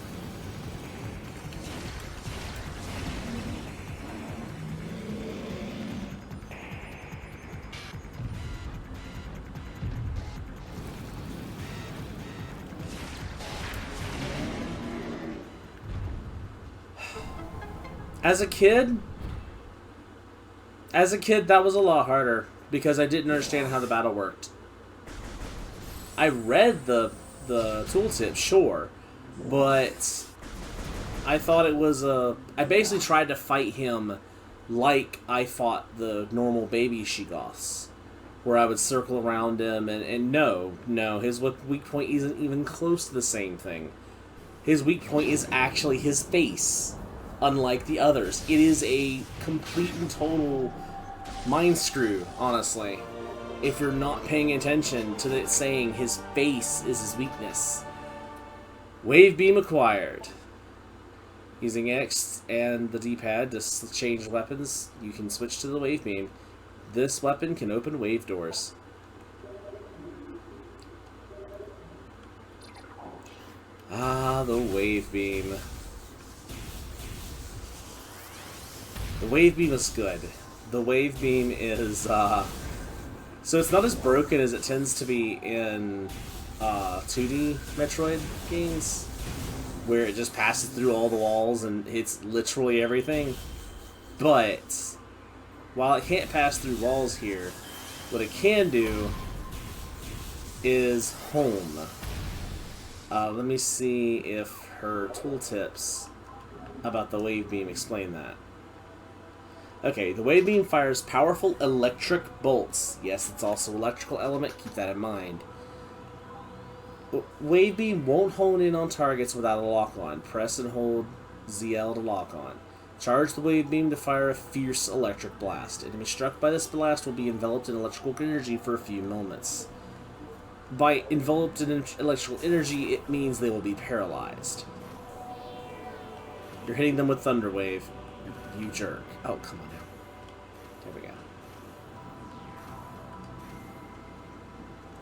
As a kid, that was a lot harder because I didn't understand how the battle worked. I read the tooltip, sure, but I thought it was I basically tried to fight him like I fought the normal baby She-Goths, where I would circle around him, and no, his weak point isn't even close to the same thing. His weak point is actually his face. Unlike the others, it is a complete and total mind screw, honestly, if you're not paying attention to it saying his face is his weakness. Wave beam acquired. Using X and the D-pad to change weapons, you can switch to the wave beam. This weapon can open wave doors. Ah, the wave beam. The wave beam is good. The wave beam is, so it's not as broken as it tends to be in 2D Metroid games, where it just passes through all the walls and hits literally everything. But while it can't pass through walls here, what it can do is home. Let me see if her tooltips about the wave beam explain that. Okay, the wave beam fires powerful electric bolts. Yes, it's also electrical element, keep that in mind. Wave beam won't hone in on targets without a lock-on. Press and hold ZL to lock on. Charge the wave beam to fire a fierce electric blast. Enemies struck by this blast will be enveloped in electrical energy for a few moments. By enveloped in electrical energy, it means they will be paralyzed. You're hitting them with Thunder Wave. You jerk. Oh, come on now. There we go.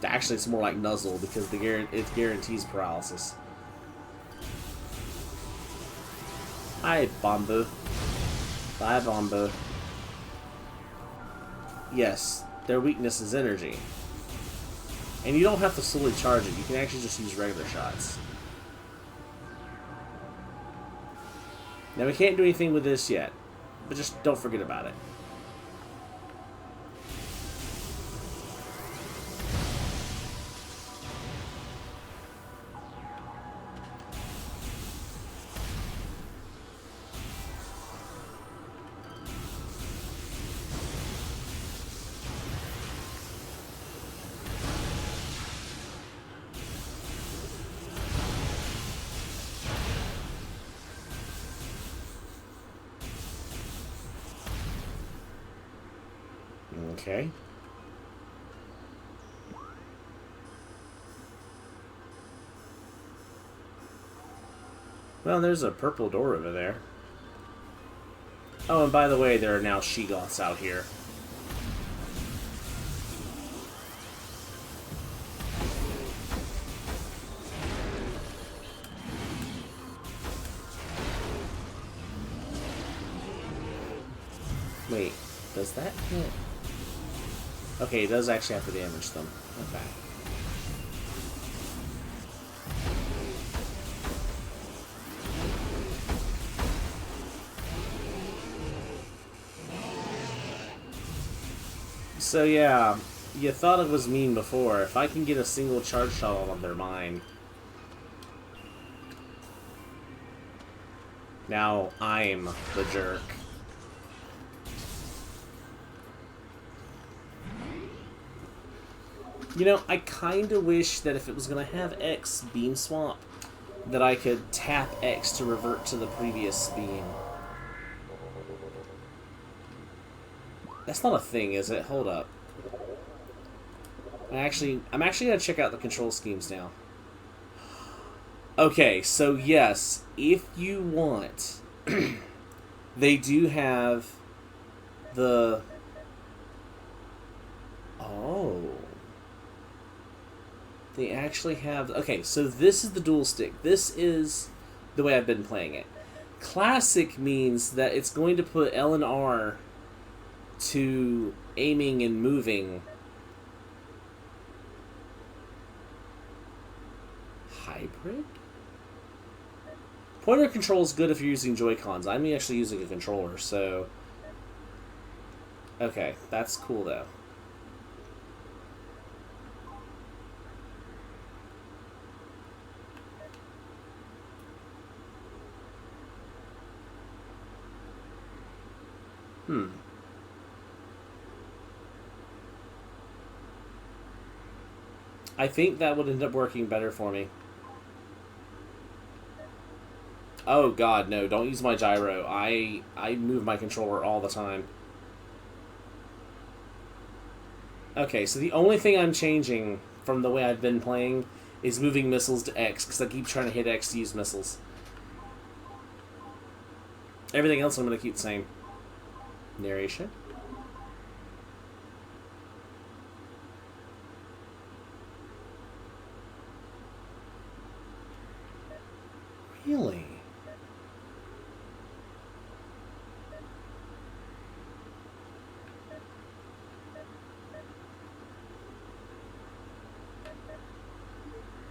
Actually, it's more like Nuzzle because it guarantees paralysis. Hi, Bombu. Bye, Bombu. Yes, their weakness is energy. And you don't have to solely charge it. You can actually just use regular shots. Now, we can't do anything with this yet, but just don't forget about it. Okay. Well, there's a purple door over there. Oh, and by the way, there are now she-goths out here. Wait, does that hit? Okay, it does actually have to damage them. Okay. So yeah, you thought it was mean before. If I can get a single charge shot on them, they're mine. Now I'm the jerk. You know, I kinda wish that if it was gonna have X beam swap, that I could tap X to revert to the previous beam. That's not a thing, is it? Hold up. I'm actually gonna check out the control schemes now. Okay, so yes, if you want, they do have the... Oh. They actually have... Okay, so this is the dual stick. This is the way I've been playing it. Classic means that it's going to put L and R to aiming and moving. Hybrid? Pointer control is good if you're using Joy-Cons. I'm actually using a controller, so... Okay, that's cool, though. I think that would end up working better for me. Oh god, no, don't use my gyro. I move my controller all the time. Okay, so the only thing I'm changing from the way I've been playing is moving missiles to X, because I keep trying to hit X to use missiles. Everything else I'm going to keep the same. Narration. Really?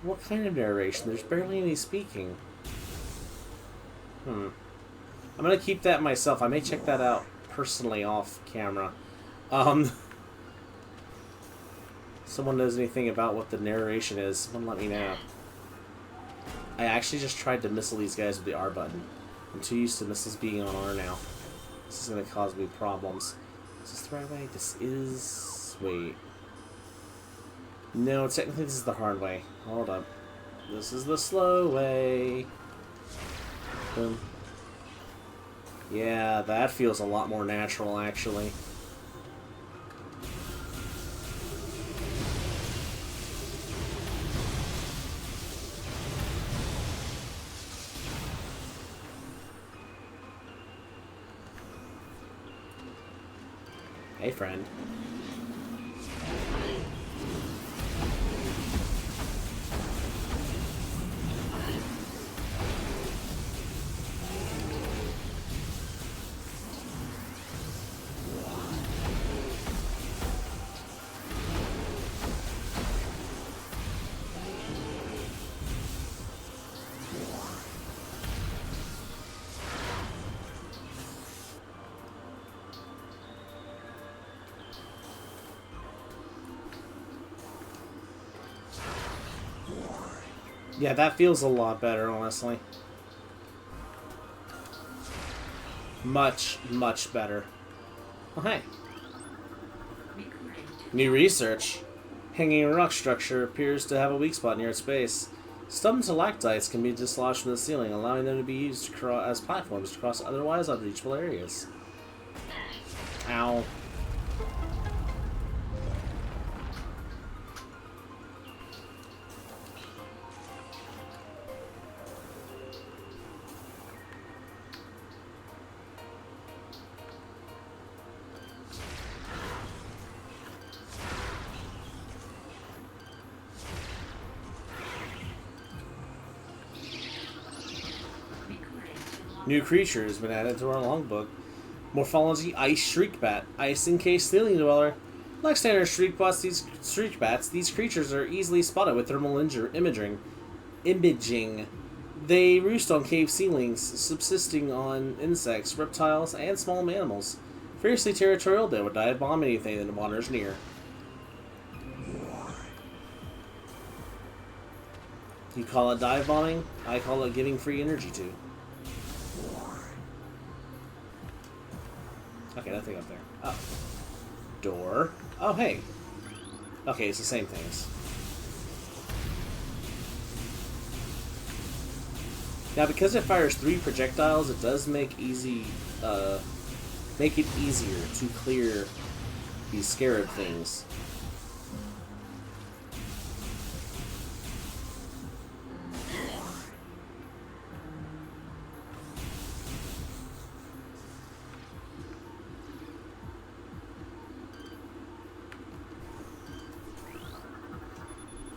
What kind of narration? There's barely any speaking. I'm gonna keep that myself. I may check that out personally off camera. Someone knows anything about what the narration is, someone let me know. I actually just tried to missile these guys with the R button. I'm too used to missiles being on R now. This is gonna cause me problems. Is this the right way? This is... Wait. No, technically this is the hard way. Hold up. This is the slow way. Boom. Yeah, that feels a lot more natural, actually. Hey, friend. Yeah, that feels a lot better, honestly. Much, much better. Oh, hey. New research. Hanging rock structure appears to have a weak spot near its base. Stubborn stalactites can be dislodged from the ceiling, allowing them to be used as platforms to cross otherwise unreachable areas. Ow. New creature has been added to our logbook. Morphology: Ice Shriekbat. Ice-encased ceiling dweller. Like standard Shriekbats, these creatures are easily spotted with thermal imaging. They roost on cave ceilings, subsisting on insects, reptiles, and small mammals. Fiercely territorial, they would dive bomb anything that wanders near. You call it dive bombing? I call it giving free energy to. Okay, nothing up there. Oh. Door. Oh, hey. Okay, it's the same things. Now, because it fires 3 projectiles, it does make it easier to clear these scarab things.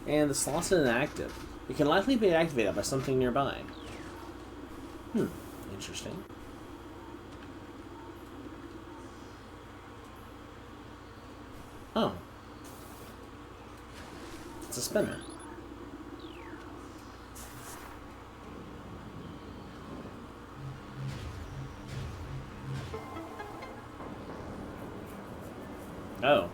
And the slot's inactive. It can likely be activated by something nearby. Interesting. Oh. It's a spinner. Oh.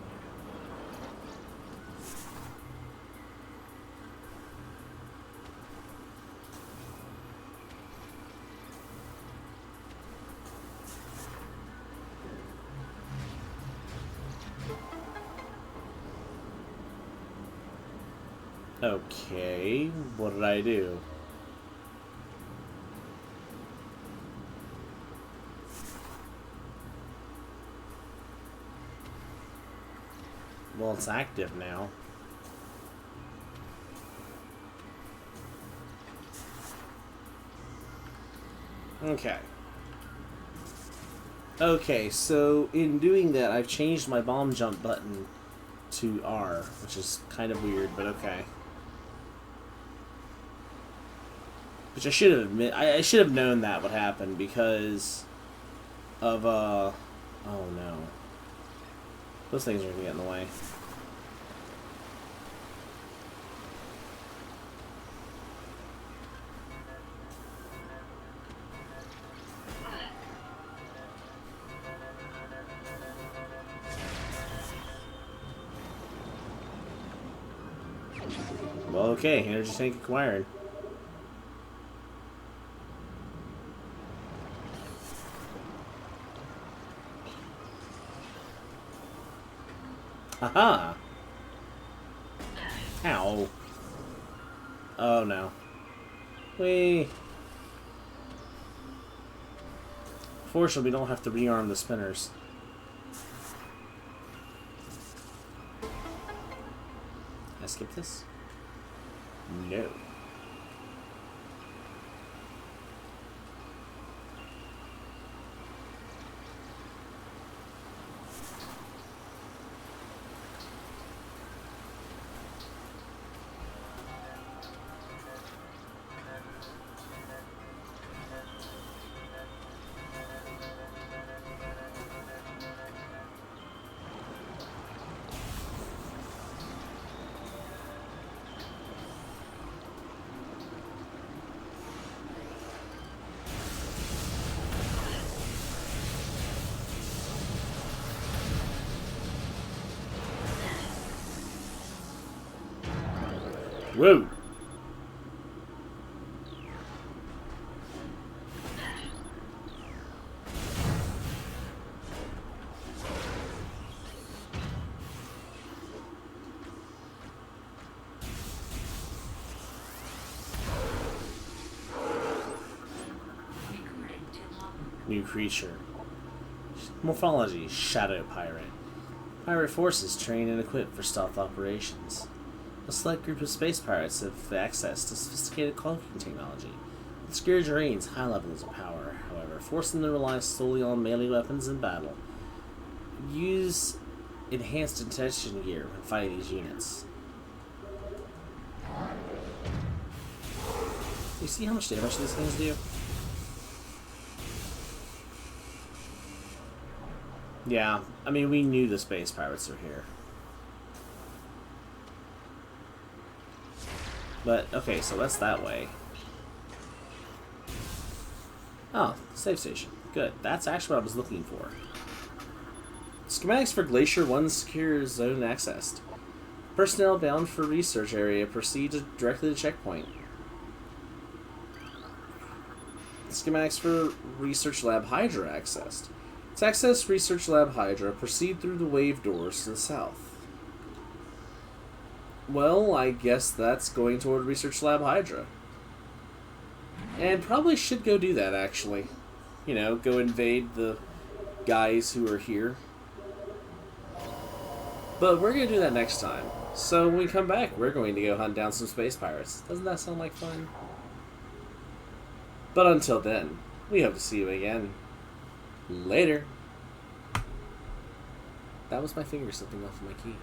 Okay, what did I do? Well, it's active now. Okay. Okay, so in doing that, I've changed my bomb jump button to R, which is kind of weird, but okay. Which I should have known that would happen because of oh no. Those things are gonna get in the way. Well, okay, energy tank acquired. Haha! Ow. Oh no. Fortunately, we don't have to rearm the spinners. Can I skip this? No. Whoa! New creature. Morphology: Shadow Pirate. Pirate forces trained and equipped for stealth operations. A select group of space pirates have access to sophisticated cloaking technology. The Scourge reigns high levels of power, however, forcing them to rely solely on melee weapons in battle. Use enhanced detection gear when fighting these units. You see how much damage these things do? Yeah, I mean, we knew the space pirates were here. But, okay, so that's that way. Oh, save station. Good. That's actually what I was looking for. Schematics for Glacier 1 secure zone accessed. Personnel bound for research area proceed directly to checkpoint. Schematics for Research Lab Hydra accessed. To access Research Lab Hydra, proceed through the wave doors to the south. Well, I guess that's going toward Research Lab Hydra. And probably should go do that, actually. You know, go invade the guys who are here. But we're going to do that next time. So when we come back, we're going to go hunt down some space pirates. Doesn't that sound like fun? But until then, we hope to see you again. Later. That was my finger slipping off of my key.